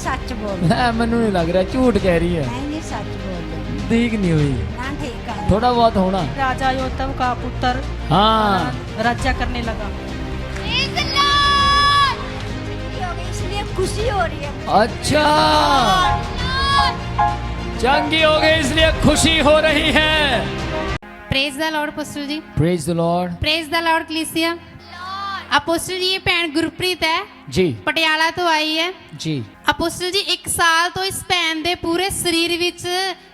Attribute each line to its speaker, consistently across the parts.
Speaker 1: सच बोल
Speaker 2: मैनू नहीं लग रहा, झूठ कह रही है।
Speaker 1: नहीं सच बोल
Speaker 2: ठीक नहीं हुई,
Speaker 1: ना ठीक है।
Speaker 2: थोड़ा बहुत होना।
Speaker 3: राजा योतम का पुत्र
Speaker 2: हाँ
Speaker 3: राज्य करने लगा।
Speaker 1: इसलिए खुशी हो रही है।
Speaker 2: अच्छा, चंगी हो गई इसलिए खुशी हो रही है।
Speaker 4: Praise the Lord apostle ji.
Speaker 2: Praise the Lord.
Speaker 4: Praise the lord कलीसिया। अपोस्टल जी, ये भैन गुरप्रीत है
Speaker 2: जी
Speaker 4: पटियाला तो आई है
Speaker 2: जी।
Speaker 4: अपोस्टल जी 1 साल तो इस भैन ਦੇ ਪੂਰੇ ਸਰੀਰ ਵਿੱਚ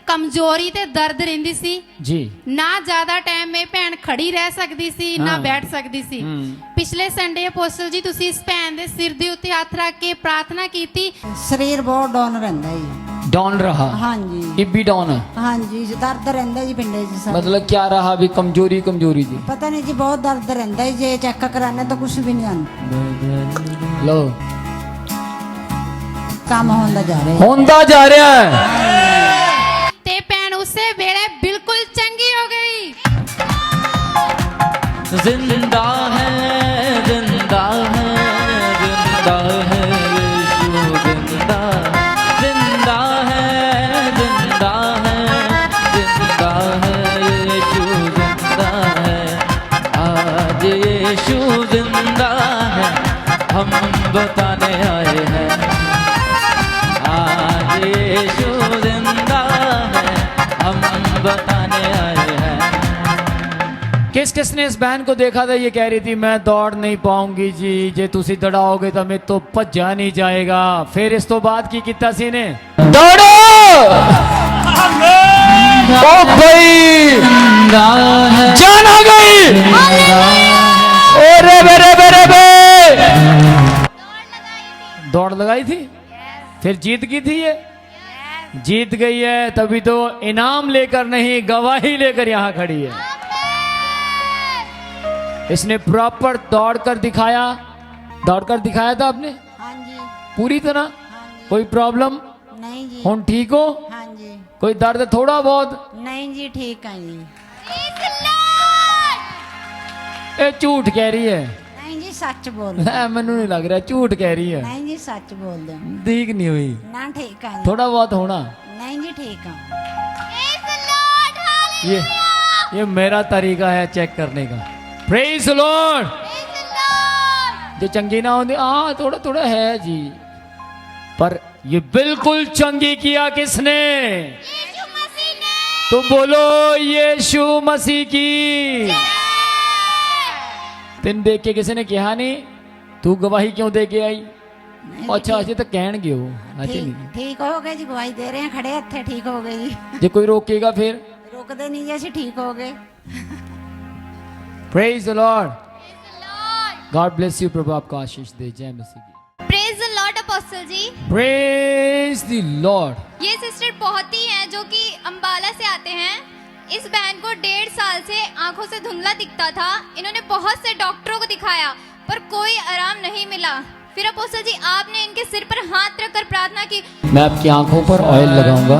Speaker 4: ਕਮਜ਼ੋਰੀ ਤੇ ਦਰਦ ਰਹਿੰਦੀ ਸੀ
Speaker 2: जी
Speaker 4: ਨਾ ਜ਼ਿਆਦਾ ਟਾਈਮ ਇਹ ਭੈਣ ਖੜੀ ਰਹਿ ਸਕਦੀ ਸੀ ਨਾ
Speaker 2: ਹਾਂ।
Speaker 4: ਬੈਠ ਸਕਦੀ ਸੀ। ਪਿਛਲੇ ਸੰਡੇ ਅਪੋਸਟਲ ਜੀ ਤੁਸੀਂ ਇਸ ਭੈਣ ਦੇ ਸਿਰ ਦੇ ਉੱਤੇ ਹੱਥ ਰੱਖ ਕੇ ਪ੍ਰਾਰਥਨਾ ਕੀਤੀ।
Speaker 1: ਸਰੀਰ ਬਹੁਤ ਡਾਊਨ ਰਹਿੰਦਾ ਜੀ।
Speaker 2: डॉन रहा,
Speaker 1: ਹਾਂਜੀ
Speaker 2: इब्बी डॉन है।
Speaker 1: ਹਾਂਜੀ ਜੀ, ਦਰਦ ਰਹਿੰਦਾ ਜੀ ਪਿੰਡੇ 'ਚ ਸਰ।
Speaker 2: मतलब क्या रहा अभी? कमजोरी कमजोरी जी।
Speaker 1: ਪਤਾ ਨਹੀਂ ਜੀ, ਬਹੁਤ ਦਰਦ ਰਹਿੰਦਾ ਹੈ। ਜੇ ਚੈੱਕ ਕਰਾਣੇ ਤਾਂ ਕੁਝ ਵੀ ਨਹੀਂ ਆਉਂਦਾ।
Speaker 2: लो
Speaker 1: ਕੰਮ ਹੁੰਦਾ ਜਾ ਰਿਹਾ
Speaker 2: होंदा जा रहा है।
Speaker 4: ਤੇ ਭੈਣ ਉਸੇ ਵੇਲੇ ਬਿਲਕੁਲ ਚੰਗੀ ਹੋ ਗਈ।
Speaker 5: जिंदा है जिंदा है जिंदा है यीशु जिंदा जिंदा है जिंदा है जिंदा है यीशु जिंदा है। आज यीशु जिंदा है, हम बताने आए हैं। आज यीशु जिंदा है, हम बताने आए हैं।
Speaker 2: किस किसने इस बहन को देखा था? ये कह रही थी मैं दौड़ नहीं पाऊंगी जी, जे तुसी दड़ाओगे तो मैं तो भज्जा नहीं जाएगा। फिर इस तो बाद की किता सी ने दौड़ो ओ भाई जान आ गई। ओरे बेरे बेरे बे दौड़ लगाई थी, फिर जीत गई थी। ये जीत गई है, तभी तो इनाम लेकर नहीं गवाही लेकर यहाँ खड़ी है। इसने प्रॉपर दौड़कर दिखाया। दौड़कर दिखाया था आपने
Speaker 1: ਹਾਂਜੀ
Speaker 2: पूरी तरह।
Speaker 1: ਹਾਂਜੀ
Speaker 2: कोई प्रॉब्लम?
Speaker 1: ਨਹੀਂ ਜੀ
Speaker 2: हुन ठीक हो?
Speaker 1: ਹਾਂਜੀ
Speaker 2: कोई दर्द थोड़ा बहुत?
Speaker 1: ਨਹੀਂ ਜੀ ਠੀਕ ਹੈ ਜੀ।
Speaker 2: ये झूठ कह रही है।
Speaker 1: ਨਹੀਂ ਜੀ ਸੱਚ ਬੋਲ
Speaker 2: मैनू नहीं लग रहा, झूठ कह रही है।
Speaker 1: ਨਹੀਂ ਜੀ ਸੱਚ ਬੋਲਦੇ ਹੋ।
Speaker 2: ठीक नहीं हुई,
Speaker 1: ਨਾ ਠੀਕ ਹੈ ਜੀ।
Speaker 2: थोड़ा बहुत होना।
Speaker 1: ਨਹੀਂ ਜੀ ठीक है।
Speaker 2: ये मेरा तरीका है चेक करने का। Praise Lord. जो चंगी ना होती हाँ थोड़ा थोड़ा है जी, पर ये बिल्कुल चंगी किया किसने? तो बोलो यीशु मसीह की। तेन देख के किसी ने कहा नहीं तू गवाही क्यों दे के आई? अच्छा अजे तो कहन गए हो अजे नहीं।
Speaker 1: ठीक हो गए जी, गवाही दे रहे हैं खड़े हथे। ठीक हो गई।
Speaker 2: जे कोई रोकेगा फिर?
Speaker 1: रुकते नहीं जी, ਅਸੀਂ ठीक हो गए।
Speaker 2: Praise the Lord. God bless you. प्रभु आपको आशीष दे। जय मसीह की।
Speaker 6: Praise the Lord apostle ji.
Speaker 2: Praise the Lord.
Speaker 6: ये सिस्टर बहुत ही हैं जो कि अंबाला से आते हैं। इस बहन को 1.5 साल से आंखों से धुंधला दिखता था। इन्होंने बहुत से डॉक्टरों को दिखाया पर कोई आराम नहीं मिला। फिर अपोस्टल जी आपने इनके सिर पर हाथ रखकर प्रार्थना की।
Speaker 2: मैं आपकी आंखों पर ऑयल लगाऊंगा,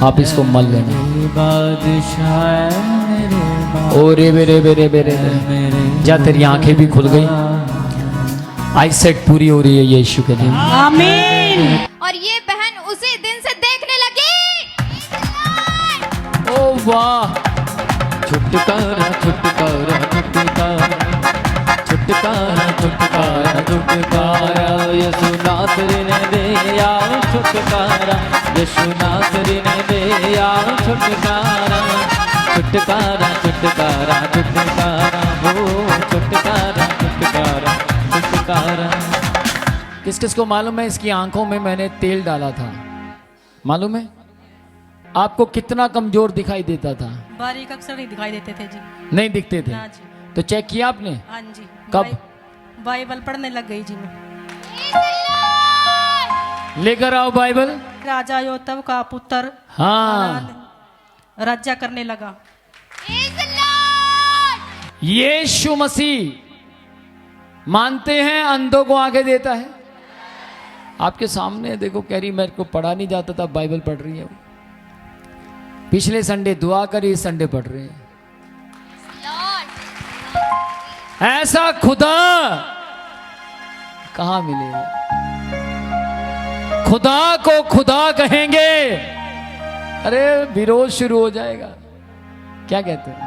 Speaker 2: आप इसको मल लेना। ओ रे बेरे बेरे बेरे जा तेरी आंखें भी खुल गई। आईसेट पूरी हो रही है यीशु के नाम।
Speaker 3: आमीन।
Speaker 6: और ये बहन उसी दिन से देखने लगी।
Speaker 2: ओ वाह।
Speaker 5: छुटकारा छुटकारा छुटकारा छुटकारा छुटकारा छुटकारा यीशु नासरी ने दिया छुटकारा। यीशु नासरी ने दिया छुटकारा। छुटकारा छुटकारा छुटकारा हो छुटकारा छुटकारा छुटकारा।
Speaker 2: किस किस को मालूम है इसकी आंखों में मैंने तेल डाला था? मालूम है आपको? कितना कमजोर दिखाई देता था?
Speaker 3: बारीक अक्सर नहीं दिखाई देते थे जी।
Speaker 2: नहीं दिखते थे।
Speaker 3: ना जी।
Speaker 2: तो चेक किया आपने?
Speaker 3: हाँ जी।
Speaker 2: कब?
Speaker 3: बाइबल पढ़ने लग गई जी मैं।
Speaker 2: लेकर आओ बाइबल।
Speaker 3: राजा योतम का पुत्र
Speaker 2: हाँ
Speaker 3: राज्य करने लगा।
Speaker 2: यीशु मसीह मानते हैं अंधों को आगे देता है। आपके सामने देखो, कह रही मेरे को पढ़ा नहीं जाता था, बाइबल पढ़ रही है वो। पिछले संडे दुआ करी, इस संडे पढ़ रहे हैं। ऐसा खुदा कहां मिलेगा? खुदा को खुदा कहेंगे, अरे विरोध शुरू हो जाएगा। क्या कहते हैं,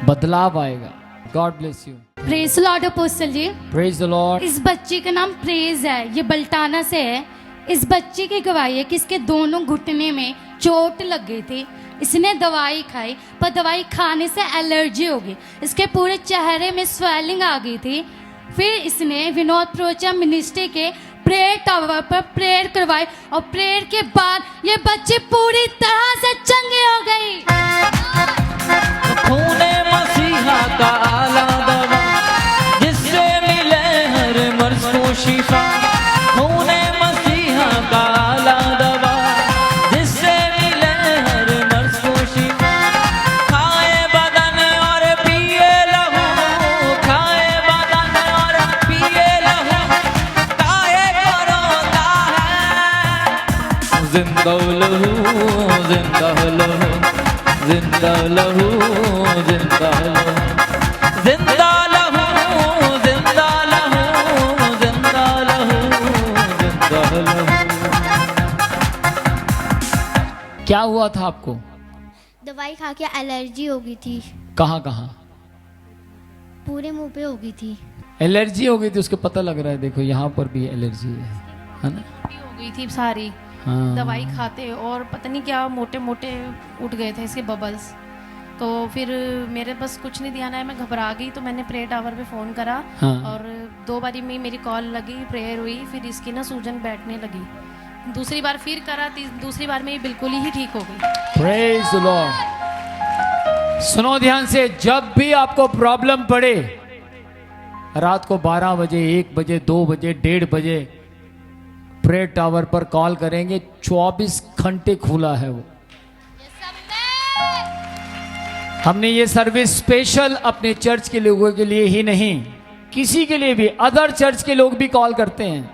Speaker 2: बदलाव आएगा। God bless you.
Speaker 7: Praise Lord apostle ji.
Speaker 2: Praise the lord.
Speaker 7: इस बच्ची का नाम प्रेज है, ये बल्टाना से है। इस बच्ची की गवाही है कि इसके दोनों घुटने में चोट लग गई थी। इसने दवाई खाई, पर दवाई खाने से एलर्जी हो गई। इसके पूरे चेहरे में स्वेलिंग आ गई थी। फिर इसने विनोद प्रोचा मिनिस्ट्री के प्रेयर टावर पर प्रेयर करवाई और प्रेयर के बाद ये बच्ची पूरी तरह से चंगी हो गई।
Speaker 5: खूने मसीहा का आला दवा, जिससे मिले हर मर्ज को शिफा। खूने मसीहा का आला दवा, जिससे मिले हर मर्ज को शिफा। खाए बदन और पिए लहू, खाए बदन और पिए लहू, काहे करोता है। जिंदा लहू, जिंदा लहू, जिंदा लहू, जिंदा लहू, जिंदा लहू, जिंदा लहू, जिंदा लहू, जिंदा लहू।
Speaker 2: क्या हुआ था आपको?
Speaker 8: दवाई खा के एलर्जी हो गई थी,
Speaker 2: कहाँ कहाँ
Speaker 8: पूरे मुंह पे हो गई थी।
Speaker 2: एलर्जी हो गई थी? उसके पता लग रहा है, देखो यहाँ पर भी एलर्जी है ना?
Speaker 3: हो गई थी सारी।
Speaker 2: हाँ।
Speaker 3: दवाई खाते और पता नहीं क्या मोटे मोटे उठ गए थे इसके बबल्स। तो फिर मेरे बस कुछ नहीं ध्यान आया, मैं घबरा गई। तो मैंने प्रेयर टावर पे फ़ोन करा।
Speaker 2: हाँ।
Speaker 3: और 2 बारी में मेरी कॉल लगी, प्रेयर हुई, फिर इसकी ना सूजन बैठने लगी। दूसरी बार फिर करा, दूसरी बार में ये बिल्कुल ही ठीक हो गई।
Speaker 2: Praise the Lord. सुनो ध्यान से, जब भी आपको प्रॉब्लम पड़े, रात को 12 बजे, 1 बजे, 2 बजे, 1:30 बजे प्रेयर टावर पर कॉल करेंगे। 24 घंटे खुला है वो। हमने ये सर्विस स्पेशल अपने चर्च के लोगों के लिए ही नहीं, किसी के लिए भी, अदर चर्च के लोग भी कॉल करते हैं,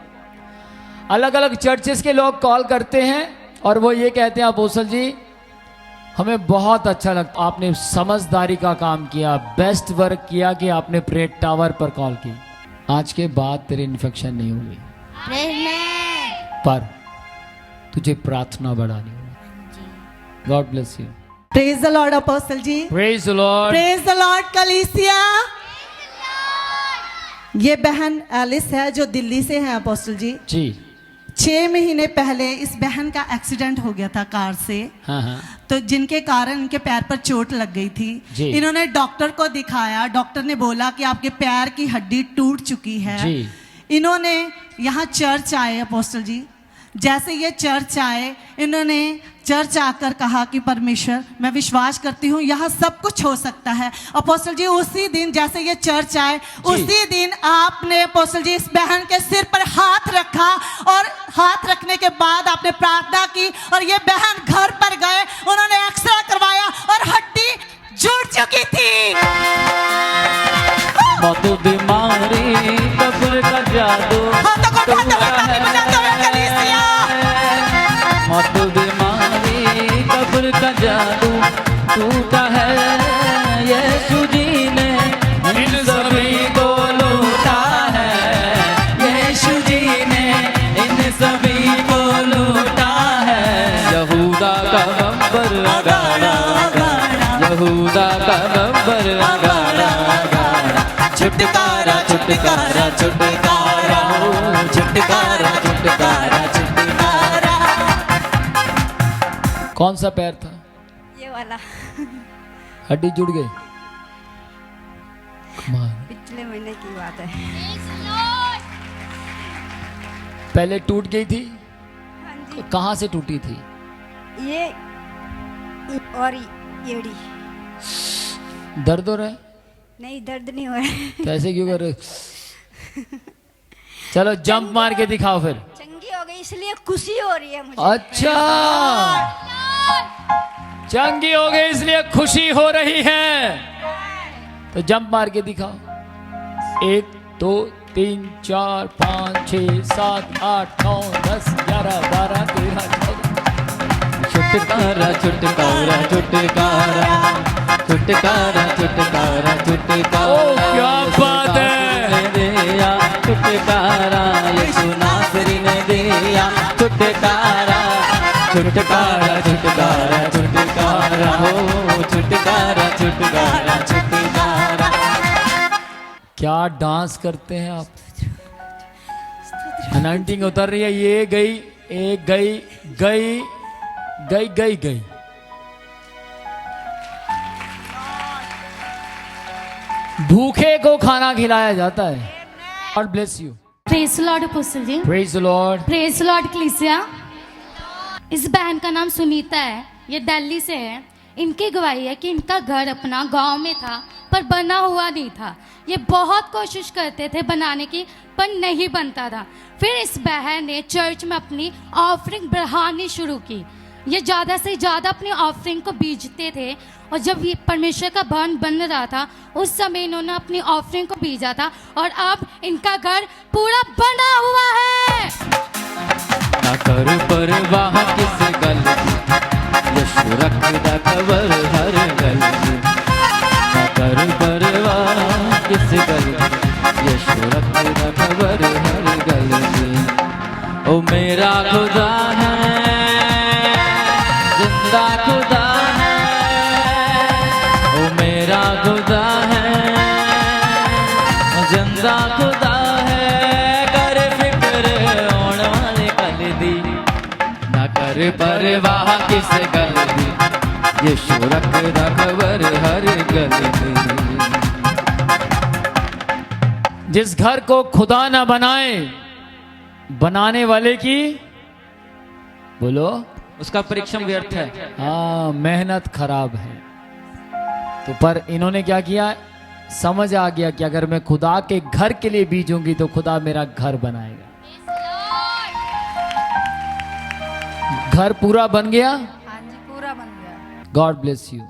Speaker 2: अलग अलग चर्चेस के लोग कॉल करते हैं और वो ये कहते हैं, अपोस्टल जी हमें बहुत अच्छा लगता, आपने समझदारी का काम किया, बेस्ट वर्क किया कि आपने प्रेयर टावर पर कॉल की। आज के बाद तेरे इन्फेक्शन नहीं होगी, पर तुझे प्रार्थना बढ़ानी होगी। God bless you.
Speaker 9: Praise the Lord apostle ji.
Speaker 2: Praise the Lord.
Speaker 9: Praise the lord कलीसिया। ये बहन एलिस है जो दिल्ली से है अपोस्टल जी।
Speaker 2: जी।
Speaker 9: 6 महीने पहले इस बहन का एक्सीडेंट हो गया था कार से।
Speaker 2: हाँ हाँ।
Speaker 9: तो जिनके कारण इनके पैर पर चोट लग गई थी।
Speaker 2: जी।
Speaker 9: इन्होंने डॉक्टर को दिखाया, डॉक्टर ने बोला कि आपके पैर की हड्डी टूट चुकी है।
Speaker 2: जी।
Speaker 9: इन्होंने यहाँ चर्च आए अपोस्टल जी। जैसे ये चर्च आए, इन्होंने चर्च आकर कहा कि परमेश्वर मैं विश्वास करती हूँ यहाँ सब कुछ हो सकता है। अपोस्टल जी उसी दिन जैसे ये चर्च आए, उसी दिन आपने अपोस्टल जी इस बहन के सिर पर हाथ रखा और हाथ रखने के बाद आपने प्रार्थना की और ये बहन घर पर गए, उन्होंने एक्सरे करवाया और हड्डी जुड़ चुकी थी।
Speaker 5: मौत बीमारी कब्र का जादू मौत बीमारी कब्र का जादू टूटा है। यीशु जी ने इन सभी को लूटा है। यीशु जी ने इन सभी को लूटा है। यहूदा का नंबर अगाड़ा, यहूदा का नंबर अगाड़ा, छुटकारा छुटकारा छुटकारा छुटकारा छुटकारा छुटकारा।
Speaker 2: कौन सा पैर था?
Speaker 10: ये वाला
Speaker 2: हड्डी जुड़ गई?
Speaker 10: पिछले महीने की बात है।
Speaker 2: पहले टूट गई थी?
Speaker 10: हाँ जी।
Speaker 2: कहाँ से टूटी थी?
Speaker 10: ये और एड़ी।
Speaker 2: दर्द हो रहा है?
Speaker 10: नहीं दर्द नहीं हो रहा है।
Speaker 2: तो ऐसे क्यों कर रहे? चलो जंप मार के दिखाओ फिर।
Speaker 10: चंगी हो गई इसलिए खुशी हो रही है मुझे।
Speaker 2: अच्छा, चंगी हो गई इसलिए खुशी हो रही है। तो जंप मार के दिखाओ। 1 2 3 4 5 6 7 8 9 10 11 12 13 14।
Speaker 5: छुटकारा छुटकारा छुटकारा छुटकारा छुटकारा छुटकारा।
Speaker 2: ओ क्या बात है।
Speaker 5: दिया छुटकारा, यीशु नासरी ने दिया दिया छुटकारा छुटकारा छुटकारा छुटकारा हो छुटकारा छुटकारा छुटकारा।
Speaker 2: क्या डांस करते हैं आप। अनाउंटिंग उतर रही है, ये गई, एक गई, गई गई गई गई। भूखे को खाना खिलाया जाता है। God bless you.
Speaker 7: Praise Lord apostle ji.
Speaker 2: Praise the Lord.
Speaker 7: Praise Lord क्लीसिया। इस बहन का नाम सुनीता है, ये दिल्ली से है। इनकी गवाही है कि इनका घर अपना गांव में था पर बना हुआ नहीं था। ये बहुत कोशिश करते थे बनाने की पर नहीं बनता था। फिर इस बहन ने चर्च में अपनी ऑफरिंग बढ़ानी शुरू की। ये ज़्यादा से ज़्यादा अपनी ऑफरिंग को बीजते थे और जब ये परमेश्वर का भवन बन रहा था उस समय इन्होंने अपनी ऑफरिंग को बीजा था और अब इनका घर पूरा बना हुआ है।
Speaker 5: ना कर परवाह किस गल यीशु रखदा खबर हर गल। ना कर परवाह किस गल यीशु रखदा खबर हर गल। ओ मेरा खुदा है जिंदा खुदा है। ओ मेरा खुदा है जिंदा खुदा है। कर फिक्र होने वाले कल दी ना कर परवाह किस गल दी यीशु रखदा खबर हर गल दी।
Speaker 2: जिस घर को खुदा ना बनाए बनाने वाले की बोलो
Speaker 5: उसका परिश्रम व्यर्थ है।
Speaker 2: हाँ, मेहनत खराब है। तो पर इन्होंने क्या किया, समझ आ गया कि अगर मैं खुदा के घर के लिए बीजूंगी तो खुदा मेरा घर बनाएगा। घर पूरा बन गया।
Speaker 10: हाँ जी पूरा बन गया।
Speaker 2: God bless you.